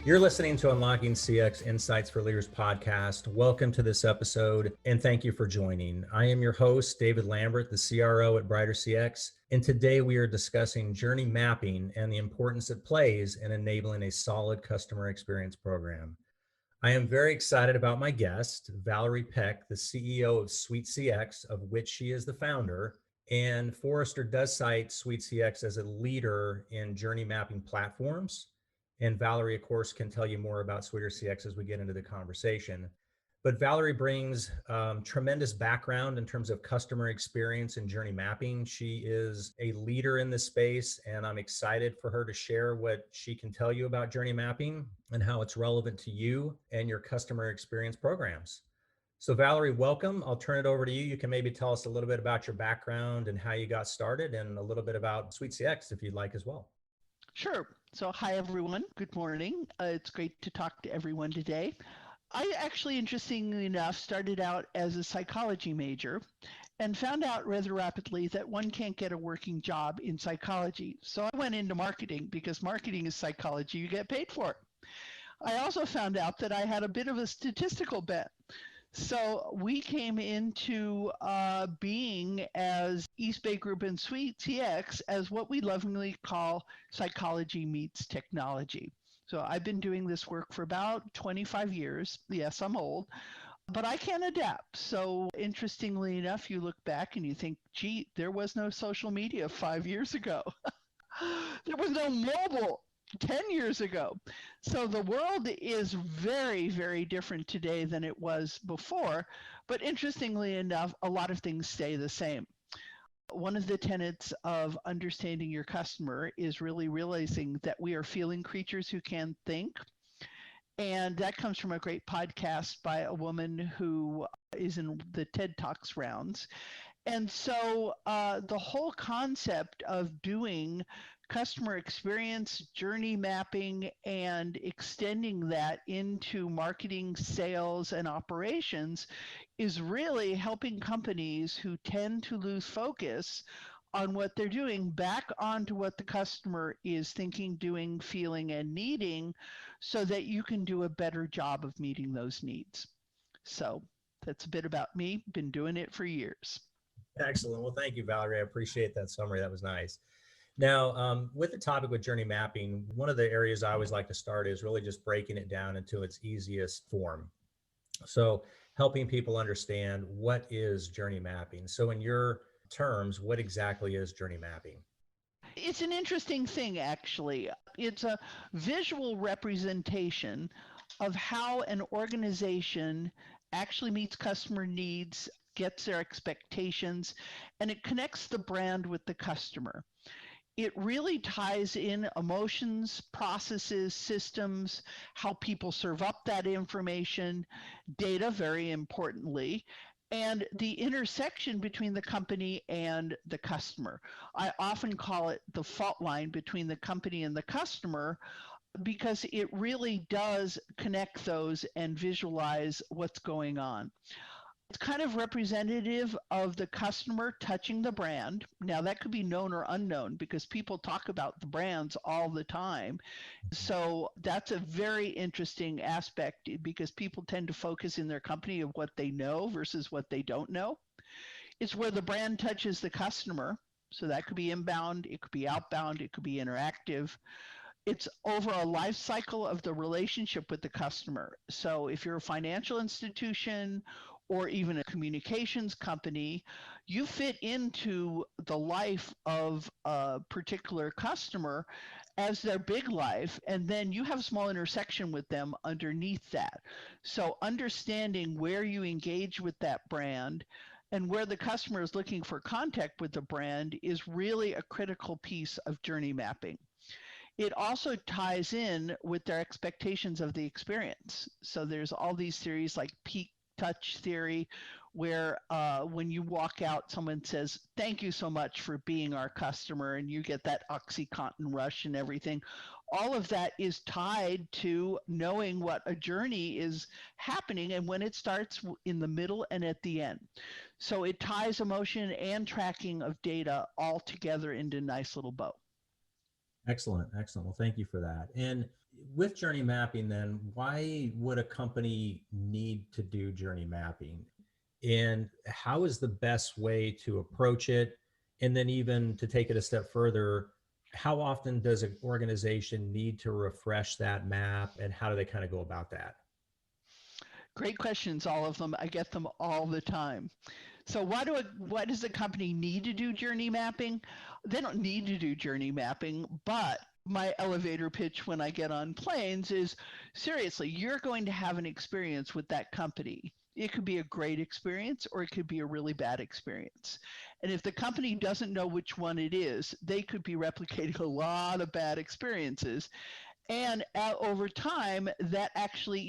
You're listening to Unlocking CX Insights for Leaders podcast. Welcome to this episode, and thank you for joining. I am your host, David Lambert, the CRO at BryterCX, and today we are discussing journey mapping and the importance it plays in enabling a solid customer experience program. I am very excited about my guest, Valerie Peck, the CEO of SuiteCX, of which she is the founder. And Forrester does cite SuiteCX as a leader in journey mapping platforms. And Valerie, of course, can tell you more about SuiteCX as we get into the conversation. But Valerie brings tremendous background in terms of customer experience and journey mapping. She is a leader in this space, and I'm excited for her to share what she can tell you about journey mapping and how it's relevant to you and your customer experience programs. So Valerie, welcome. I'll turn it over to you. You can maybe tell us a little bit about your background and how you got started, and a little bit about SuiteCX if you'd like as well. Sure. So hi, everyone. Good morning. It's great to talk to everyone today. I actually, interestingly enough, started out as a psychology major and found out rather rapidly that one can't get a working job in psychology. So I went into marketing because marketing is psychology. You get paid for it. I also found out that I had a bit of a statistical bent. So we came into being as East Bay Group and SuiteCX as what we lovingly call psychology meets technology. So I've been doing this work for about 25 years. Yes, I'm old, but I can adapt. So interestingly enough, you look back and you think, gee, there was no social media 5 years ago. There was no mobile 10 years ago. So the world is very, very different today than it was before. But interestingly enough, a lot of things stay the same. One of the tenets of understanding your customer is really realizing that we are feeling creatures who can think. And that comes from a great podcast by a woman who is in the TED Talks rounds. And so the whole concept of doing customer experience, journey mapping, and extending that into marketing, sales, and operations is really helping companies who tend to lose focus on what they're doing back onto what the customer is thinking, doing, feeling, and needing so that you can do a better job of meeting those needs. So that's a bit about me. Been doing it for years. Excellent. Well, thank you, Valerie. I appreciate that summary. That was nice. Now, with the topic with journey mapping, one of the areas I always like to start is really just breaking it down into its easiest form. So helping people understand what is journey mapping. So in your terms, what exactly is journey mapping? It's an interesting thing, actually. It's a visual representation of how an organization actually meets customer needs, gets their expectations, and it connects the brand with the customer. It really ties in emotions, processes, systems, how people serve up that information, data, very importantly, and the intersection between the company and the customer. I often call it the fault line between the company and the customer because it really does connect those and visualize what's going on. It's kind of representative of the customer touching the brand. Now, that could be known or unknown because people talk about the brands all the time. So that's a very interesting aspect because people tend to focus in their company of what they know versus what they don't know. It's where the brand touches the customer. So that could be inbound, it could be outbound, it could be interactive. It's over a life cycle of the relationship with the customer. So if you're a financial institution or even a communications company, you fit into the life of a particular customer as their big life, and then you have a small intersection with them underneath that. So understanding where you engage with that brand and where the customer is looking for contact with the brand is really a critical piece of journey mapping. It also ties in with their expectations of the experience. So there's all these theories like peak touch theory, where when you walk out, someone says, "Thank you so much for being our customer," and you get that Oxycontin rush and everything. All of that is tied to knowing what a journey is happening and when it starts in the middle and at the end. So it ties emotion and tracking of data all together into a nice little bow. Excellent. Excellent. Well, thank you for that. And with journey mapping, then, why would a company need to do journey mapping? And how is the best way to approach it? And then, even to take it a step further, how often does an organization need to refresh that map, and how do they kind of go about that? Great questions, all of them. I get them all the time. So why does a company need to do journey mapping? They don't need to do journey mapping, but my elevator pitch when I get on planes is seriously, you're going to have an experience with that company. It could be a great experience or it could be a really bad experience. And if the company doesn't know which one it is, they could be replicating a lot of bad experiences. And over time, that actually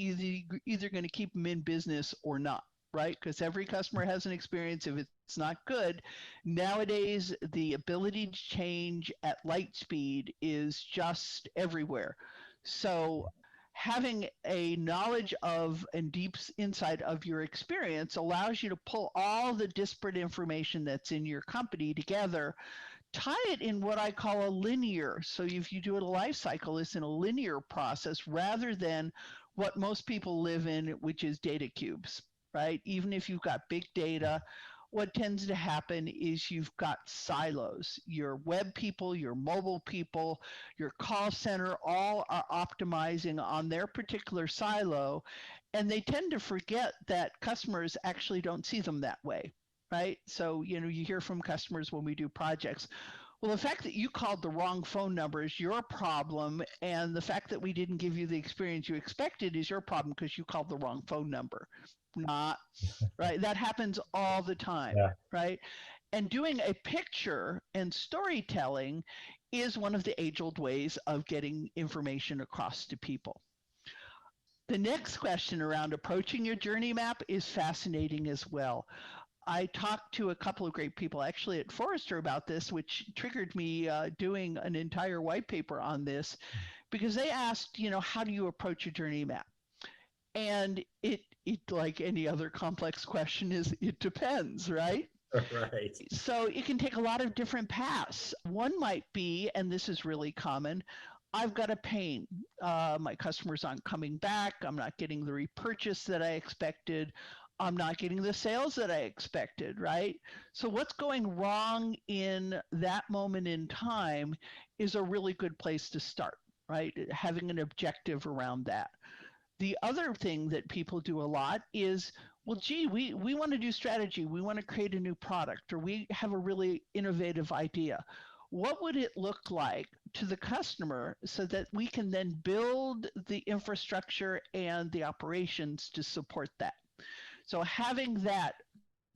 either going to keep them in business or not, right? Because every customer has an experience. If it's not good, nowadays the ability to change at light speed is just everywhere. So having a knowledge of and deep insight of your experience allows you to pull all the disparate information that's in your company together, tie it in what I call a linear. So if you do it a life cycle, it's in a linear process rather than what most people live in, which is data cubes, right? Even if you've got big data, what tends to happen is you've got silos. Your web people, your mobile people, your call center all are optimizing on their particular silo, and they tend to forget that customers actually don't see them that way, right? So, you hear from customers when we do projects, well, the fact that you called the wrong phone number is your problem, and the fact that we didn't give you the experience you expected is your problem because you called the wrong phone number. Not, right? That happens all the time, Yeah. right? And doing a picture and storytelling is one of the age-old ways of getting information across to people. The next question around approaching your journey map is fascinating as well. I talked to a couple of great people actually at Forrester about this, which triggered me doing an entire white paper on this because they asked, how do you approach a journey map? And it like any other complex question is it depends, right? Right. So it can take a lot of different paths. One might be, and this is really common, I've got a pain. My customers aren't coming back. I'm not getting the repurchase that I expected. I'm not getting the sales that I expected, right? So what's going wrong in that moment in time is a really good place to start, right? Having an objective around that. The other thing that people do a lot is, well, gee, we want to do strategy. We want to create a new product, or we have a really innovative idea. What would it look like to the customer so that we can then build the infrastructure and the operations to support that? So having that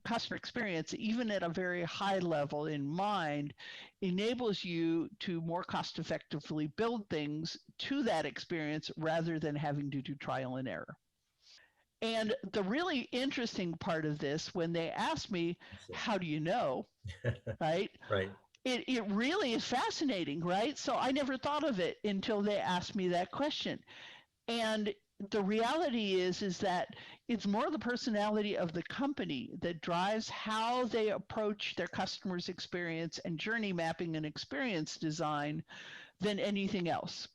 customer experience, even at a very high level in mind, enables you to more cost effectively build things to that experience rather than having to do trial and error. And the really interesting part of this, when they ask me, how do you know, right? Right. It really is fascinating, right? So I never thought of it until they asked me that question. And the reality is that it's more the personality of the company that drives how they approach their customers' experience and journey mapping and experience design than anything else.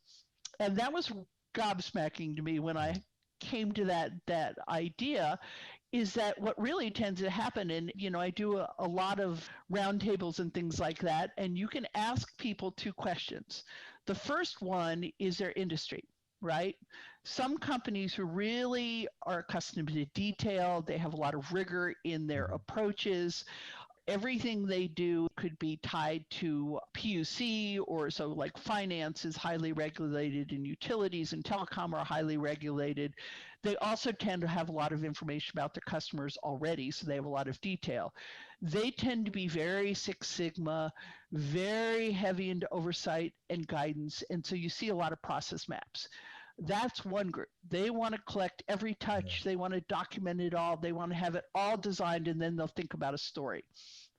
And that was gobsmacking to me when I came to that idea, is that what really tends to happen, and I do a lot of roundtables and things like that, and you can ask people two questions. The first one is their industry, right? Some companies who really are accustomed to detail, they have a lot of rigor in their Mhm. approaches. Everything they do could be tied to PUC, or so like finance is highly regulated and utilities and telecom are highly regulated. They also tend to have a lot of information about their customers already, so they have a lot of detail. They tend to be very Six Sigma, very heavy into oversight and guidance, and so you see a lot of process maps. That's one group. They want to collect every Yeah. touch. They want to document it all. They want to have it all designed, and then they'll think about a story,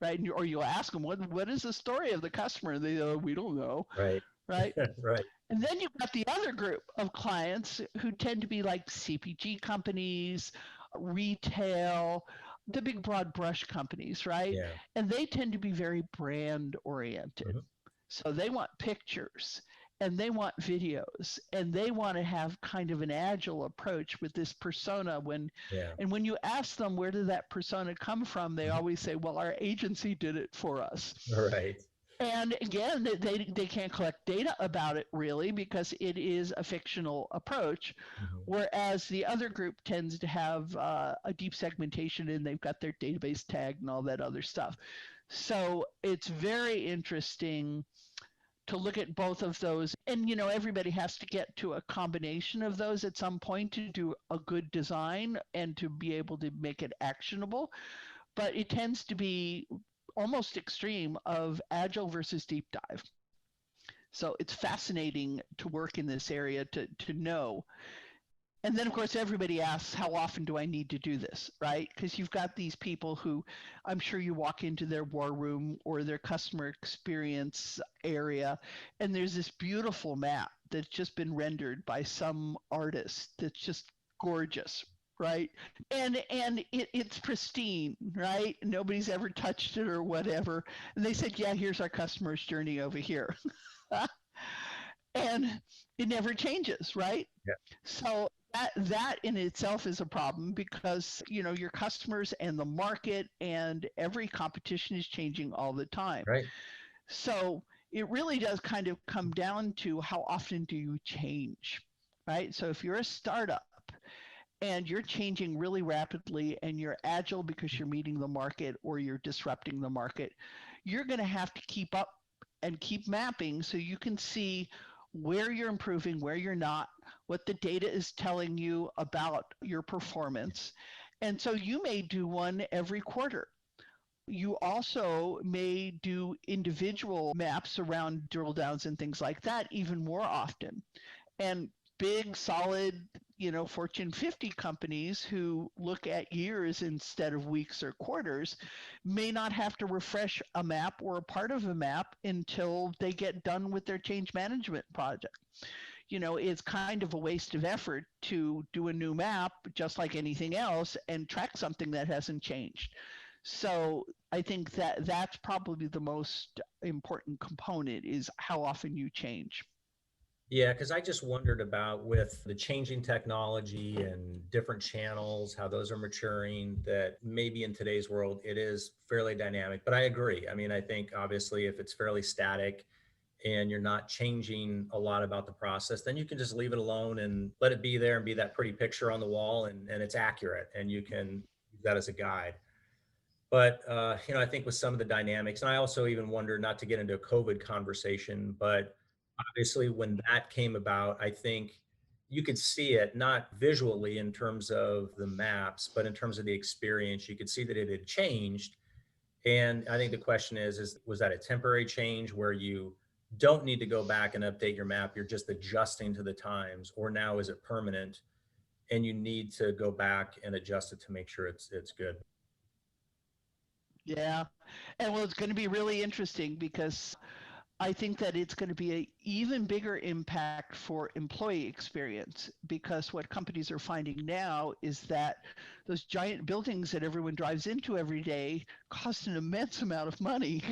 right? Or you'll ask them, what is the story of the customer? And they go, we don't know, Right. right? Right. And then you've got the other group of clients who tend to be like CPG companies, retail, the big broad brush companies, right? Yeah. And they tend to be very brand oriented. Mhm. So they want pictures. and they want videos, and they want to have kind of an agile approach with this persona. Yeah. When you ask them where did that persona come from, they Mhm. always say, well, our agency did it for us. Right. And again, they can't collect data about it really because it is a fictional approach, Mhm. whereas the other group tends to have a deep segmentation and they've got their database tagged and all that other stuff. So it's very interesting to look at both of those. And, everybody has to get to a combination of those at some point to do a good design and to be able to make it actionable. But it tends to be almost extreme of agile versus deep dive. So it's fascinating to work in this area to know. And then, of course, everybody asks, how often do I need to do this, right? Because you've got these people who I'm sure you walk into their war room or their customer experience area, and there's this beautiful map that's just been rendered by some artist that's just gorgeous, right? And it's pristine, right? Nobody's ever touched it or whatever. And they said, yeah, here's our customer's journey over here. And it never changes, right? Yeah. So that in itself is a problem because your customers and the market and every competition is changing all the time. Right. So it really does kind of come down to how often do you change, right? So if you're a startup and you're changing really rapidly and you're agile because you're meeting the market or you're disrupting the market, you're going to have to keep up and keep mapping so you can see where you're improving, where you're not, what the data is telling you about your performance. And so you may do one every quarter. You also may do individual maps around drill downs and things like that even more often. And big, solid, Fortune 50 companies who look at years instead of weeks or quarters may not have to refresh a map or a part of a map until they get done with their change management project. It's kind of a waste of effort to do a new map just like anything else and track something that hasn't changed. So I think that that's probably the most important component is how often you change. Yeah, because I just wondered about with the changing technology and different channels, how those are maturing, that maybe in today's world it is fairly dynamic. But I agree. I mean, I think obviously if it's fairly static and you're not changing a lot about the process, then you can just leave it alone and let it be there and be that pretty picture on the wall and it's accurate and you can use that as a guide. But I think with some of the dynamics, and I also even wonder, not to get into a COVID conversation, but obviously when that came about, I think you could see it not visually in terms of the maps, but in terms of the experience. You could see that it had changed. And I think the question is was that a temporary change where you don't need to go back and update your map, you're just adjusting to the times, or now is it permanent and you need to go back and adjust it to make sure it's good? Yeah. And well, it's going to be really interesting because I think that it's going to be an even bigger impact for employee experience because what companies are finding now is that those giant buildings that everyone drives into every day cost an immense amount of money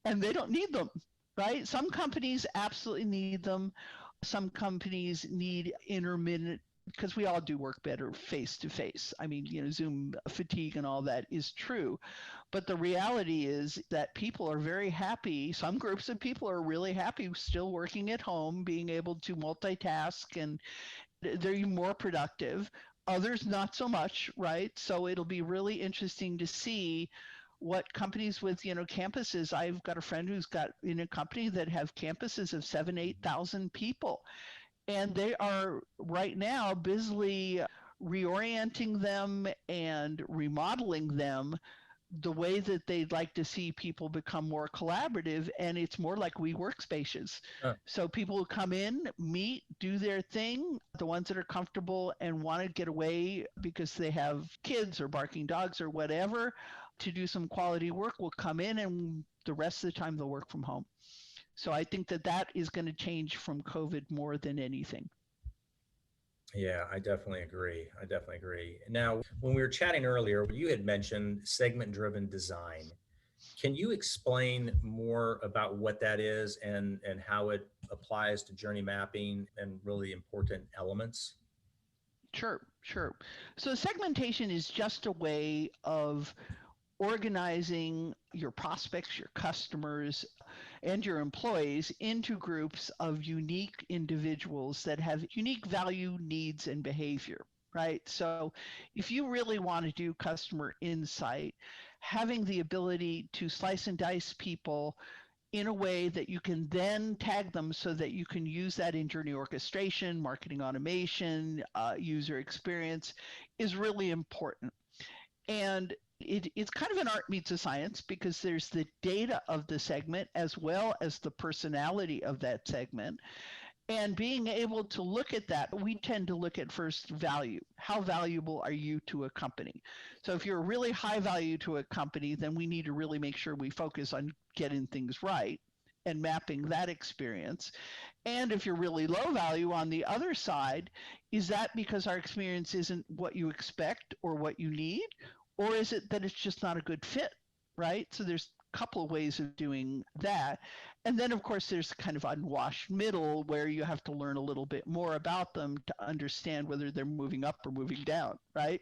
and they don't need them, right? Some companies absolutely need them. Some companies need intermittent because we all do work better face to face. I mean, Zoom fatigue and all that is true. But the reality is that people are very happy. Some groups of people are really happy still working at home, being able to multitask, and they're more productive. Others, not so much, right? So it'll be really interesting to see what companies with campuses. I've got a friend who's got in a company that have campuses of 7,000 8,000 people, and they are right now busily reorienting them and remodeling them the way that they'd like to see people become more collaborative, and it's more like we workspaces. Huh. So people will come in, meet, do their thing, the ones that are comfortable and want to get away because they have kids or barking dogs or whatever to do some quality work will come in, and the rest of the time they'll work from home. So I think that that is going to change from COVID more than anything. Yeah, I definitely agree. I definitely agree. Now, when we were chatting earlier, you had mentioned segment driven design. Can you explain more about what that is and how it applies to journey mapping and really important elements? Sure, sure. So segmentation is just a way of organizing your prospects, your customers, and your employees into groups of unique individuals that have unique value, needs, and behavior, right? So if you really want to do customer insight, having the ability to slice and dice people in a way that you can then tag them so that you can use that in journey orchestration, marketing automation, user experience is really important. And it's kind of an art meets a science because there's the data of the segment as well as the personality of that segment. And being able to look at that, we tend to look at first value. How valuable are you to a company? So if you're really high value to a company, then we need to really make sure we focus on getting things right and mapping that experience. And if you're really low value on the other side, is that because our experience isn't what you expect or what you need? Or is it that it's just not a good fit, right? So there's a couple of ways of doing that. And then, of course, there's kind of unwashed middle where you have to learn a little bit more about them to understand whether they're moving up or moving down, right?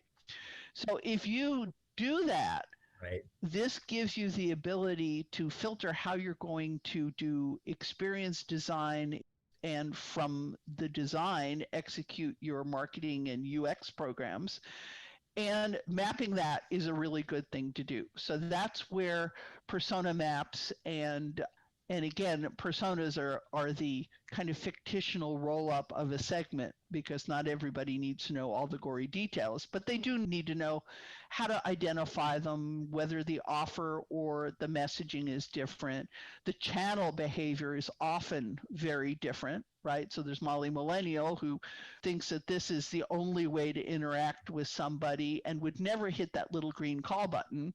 So if you do that, Right. this gives you the ability to filter how you're going to do experience design and from the design execute your marketing and UX programs. And mapping that is a really good thing to do. So that's where persona maps and again, personas are the kind of fictional roll up of a segment because not everybody needs to know all the gory details, but they do need to know how to identify them, whether the offer or the messaging is different. The channel behavior is often very different, right? So there's Molly Millennial who thinks that this is the only way to interact with somebody and would never hit that little green call button,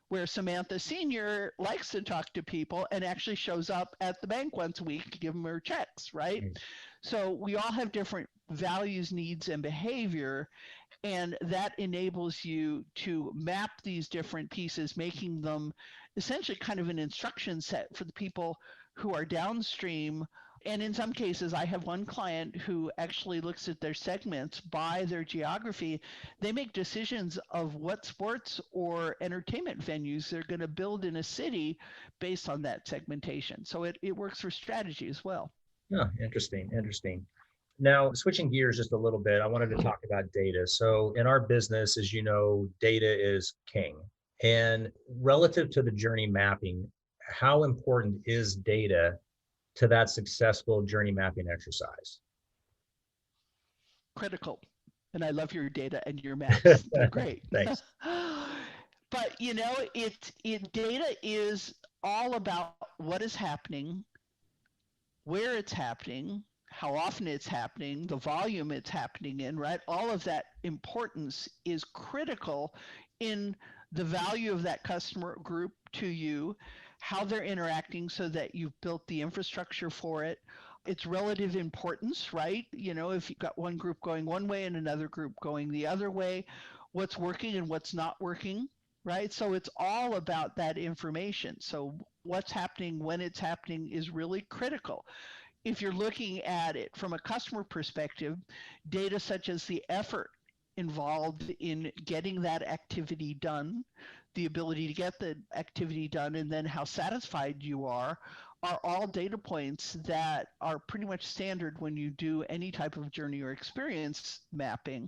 where Samantha Senior likes to talk to people and actually shows up at the bank once a week to give them her checks, right? Right. So we all have different values, needs, and behavior, and that enables you to map these different pieces, making them essentially kind of an instruction set for the people who are downstream. And in some cases, I have one client who actually looks at their segments by their geography. They make decisions of what sports or entertainment venues they're going to build in a city based on that segmentation. So it works for strategy as well. Oh, interesting. Interesting. Now, switching gears just a little bit, I wanted to talk about data. So, in our business, as you know, data is king. And relative to the journey mapping, how important is data to that successful journey mapping exercise? Critical. And I love your data and your maps. They're great. Thanks. But you know, it data is all about what is happening, where it's happening, how often it's happening, the volume it's happening in, right? All of that importance is critical in the value of that customer group to you, how they're interacting so that you've built the infrastructure for it. It's relative importance, right? You know, if you've got one group going one way and another group going the other way, what's working and what's not working, right? So it's all about that information. So what's happening when it's happening is really critical. If you're looking at it from a customer perspective, data such as the effort involved in getting that activity done, the ability to get the activity done, and then how satisfied you are all data points that are pretty much standard when you do any type of journey or experience mapping.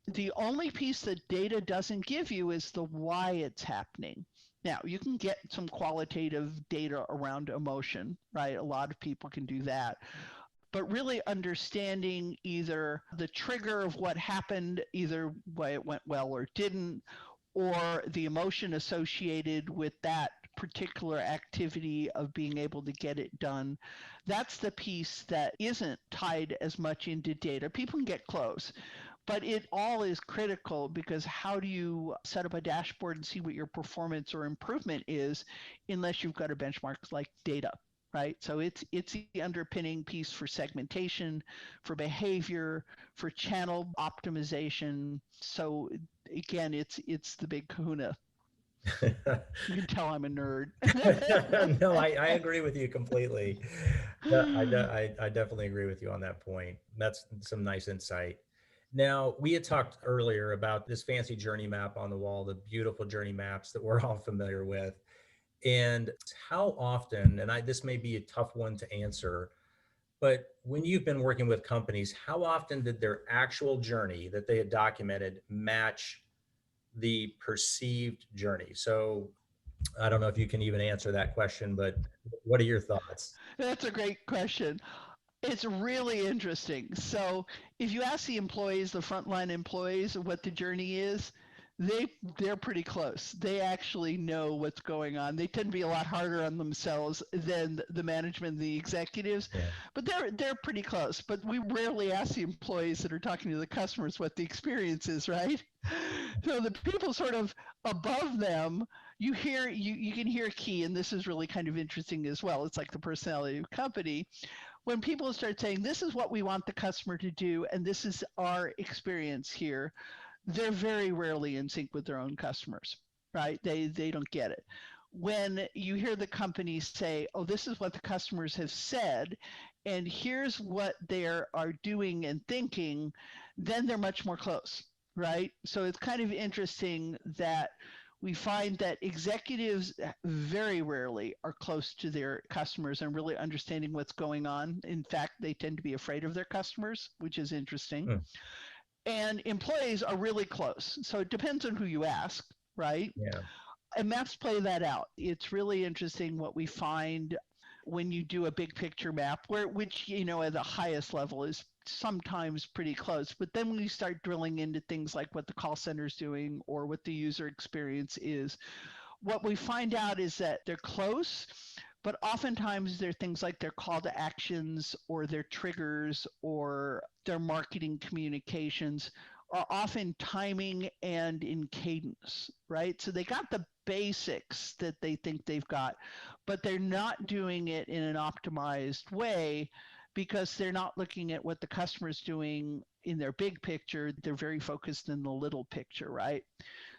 The only piece that data doesn't give you is the why it's happening. Now, you can get some qualitative data around emotion, right? A lot of people can do that. But really understanding either the trigger of what happened, either why it went well or didn't, or the emotion associated with that particular activity of being able to get it done. That's the piece that isn't tied as much into data. People can get close, but it all is critical because how do you set up a dashboard and see what your performance or improvement is unless you've got a benchmark like data, right? So it's the underpinning piece for segmentation, for behavior, for channel optimization. So again, it's the big kahuna. You can tell I'm a nerd. No, I agree with you completely. Yeah, I definitely agree with you on that point. That's some nice insight. Now, we had talked earlier about this fancy journey map on the wall, the beautiful journey maps that we're all familiar with. And how often, and this may be a tough one to answer, but when you've been working with companies, how often did their actual journey that they had documented match the perceived journey? So I don't know if you can even answer that question, but what are your thoughts? That's a great question. It's really interesting. So if you ask the employees, the frontline employees, what the journey is, they they're pretty close. They actually know what's going on. They tend to be a lot harder on themselves than the management, the executives, Yeah. but they're pretty close. But we rarely ask the employees that are talking to the customers what the experience is, right? So the people sort of above them, you can hear key, and this is really kind of interesting as well. It's like the personality of the company when people start saying this is what we want the customer to do and this is our experience here, they're very rarely in sync with their own customers, right? They don't get it. When you hear the companies say, oh, this is what the customers have said and here's what they are doing and thinking, then they're much more close, right? So it's kind of interesting that we find that executives very rarely are close to their customers and really understanding what's going on. In fact, they tend to be afraid of their customers, which is interesting. Hmm. And employees are really close. So it depends on who you ask, right? Yeah. And maps play that out. It's really interesting what we find when you do a big picture map, which at the highest level is sometimes pretty close. But then when you start drilling into things like what the call center is doing or what the user experience is, what we find out is that they're close, but oftentimes they're things like their call to actions or their triggers or their marketing communications are often timing and in cadence, right? So they got the basics that they think they've got, but they're not doing it in an optimized way because they're not looking at what the customer's doing in their big picture. They're very focused in the little picture, right?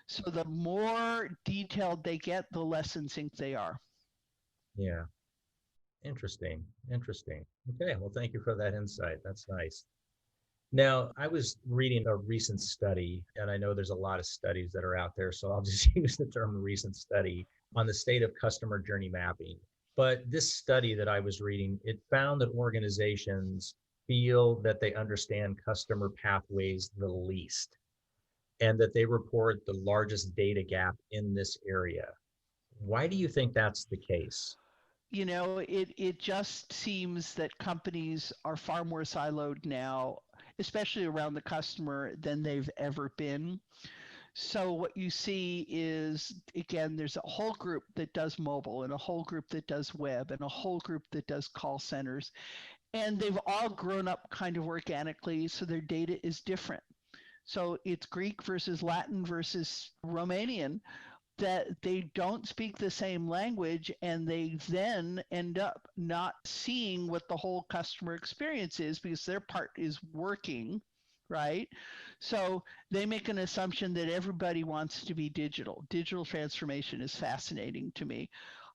So the more detailed they get, the less in sync they are. Yeah. Interesting. Interesting. Okay. Well, thank you for that insight. That's nice. Now, I was reading a recent study, and I know there's a lot of studies that are out there, so I'll just use the term recent study on the state of customer journey mapping. But this study that I was reading, it found that organizations feel that they understand customer pathways the least, and that they report the largest data gap in this area. Why do you think that's the case? It just seems that companies are far more siloed now, especially around the customer, than they've ever been. So what you see is, again, there's a whole group that does mobile and a whole group that does web and a whole group that does call centers. And they've all grown up kind of organically, so their data is different. So it's Greek versus Latin versus Romanian, that they don't speak the same language and they then end up not seeing what the whole customer experience is because their part is working, right? So they make an assumption that everybody wants to be digital. Digital transformation is fascinating to me.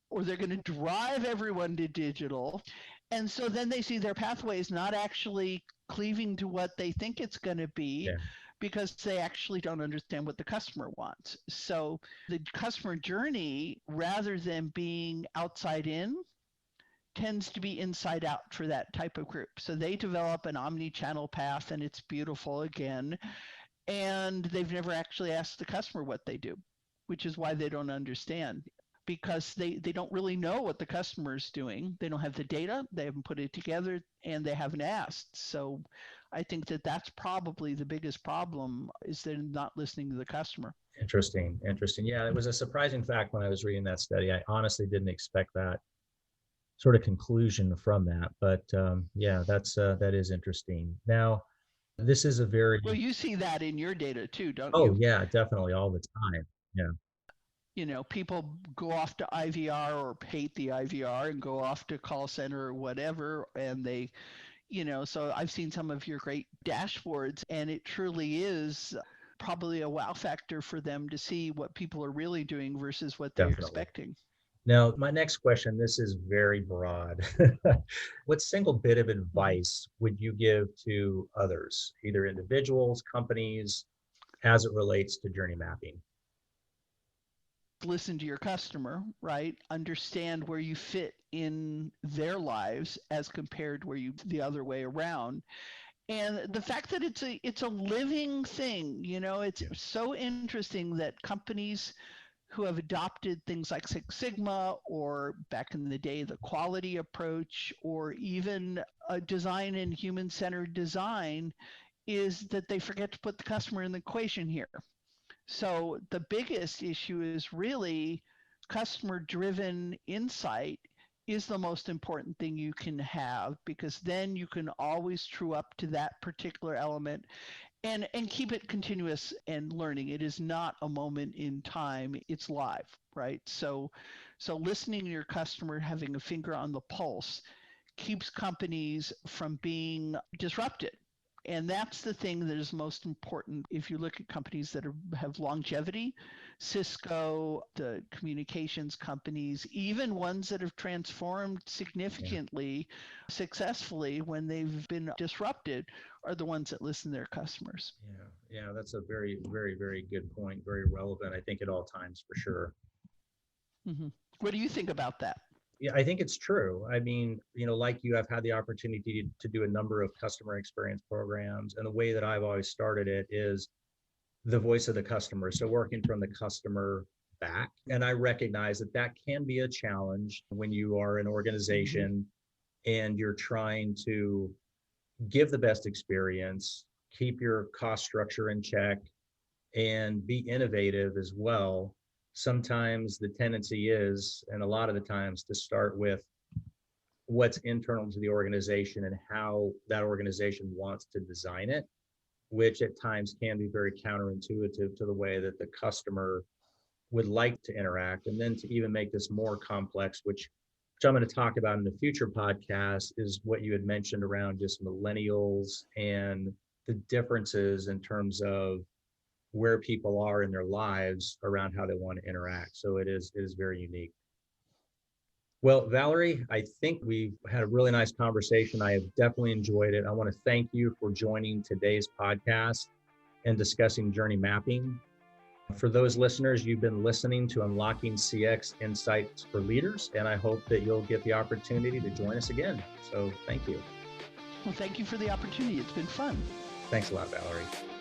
Or they're going to drive everyone to digital. And so then they see their pathways not actually cleaving to what they think it's going to be Yeah. because they actually don't understand what the customer wants. So the customer journey, rather than being outside in, tends to be inside out for that type of group. So they develop an omni-channel path and it's beautiful again. And they've never actually asked the customer what they do, which is why they don't understand because they don't really know what the customer is doing. They don't have the data, they haven't put it together, and they haven't asked. So I think that that's probably the biggest problem is they're not listening to the customer. Interesting. Interesting. Yeah, it was a surprising fact when I was reading that study. I honestly didn't expect that sort of conclusion from that, but yeah, that is interesting. Now, this is a very Well, you see that in your data too, don't oh you? yeah, definitely all the time. Yeah. People go off to IVR or hate the IVR and go off to call center or whatever, and so I've seen some of your great dashboards, and it truly is probably a wow factor for them to see what people are really doing versus what they're Definitely. expecting. Now, my next question, this is very broad. What single bit of Mhm. advice would you give to others, either individuals, companies, as it relates to journey mapping? Listen to your customer, right? Understand where you fit in their lives as compared to where you the other way around. And the fact that it's a living thing, it's Yeah. so interesting that companies who have adopted things like Six Sigma, or back in the day, the quality approach, or even a design and human-centered design, is that they forget to put the customer in the equation here. So the biggest issue is really customer driven insight is the most important thing you can have, because then you can always true up to that particular element and keep it continuous and learning. It is not a moment in time, it's live, right? So listening to your customer, having a finger on the pulse, keeps companies from being disrupted. And that's the thing that is most important. If you look at companies that have longevity, Cisco, the communications companies, even ones that have transformed Yeah. significantly, successfully when they've been disrupted, are the ones that listen to their customers. Yeah. Yeah. That's a very, very, very good point. Very relevant, I think, at all times for sure. Hmm. What do you think about that? Yeah, I think it's true. I mean, like you, I've had the opportunity to do a number of customer experience programs. And the way that I've always started it is the voice of the customer. So working from the customer back. And I recognize that that can be a challenge when you are an Hmm. organization and you're trying to give the best experience, keep your cost structure in check, and be innovative as well. Sometimes the tendency is, and a lot of the times, to start with what's internal to the organization and how that organization wants to design it, which at times can be very counterintuitive to the way that the customer would like to interact. And then to even make this more complex, which I'm going to talk about in the future podcast, is what you had mentioned around just millennials and the differences in terms of where people are in their lives around how they want to interact. So it is very unique. Well, Valerie, I think we've had a really nice conversation. I have definitely enjoyed it. I want to thank you for joining today's podcast and discussing journey mapping. For those listeners, you've been listening to Unlocking CX Insights for Leaders, and I hope that you'll get the opportunity to join us again. So thank you. Well, thank you for the opportunity. It's been fun. Thanks a lot, Valerie.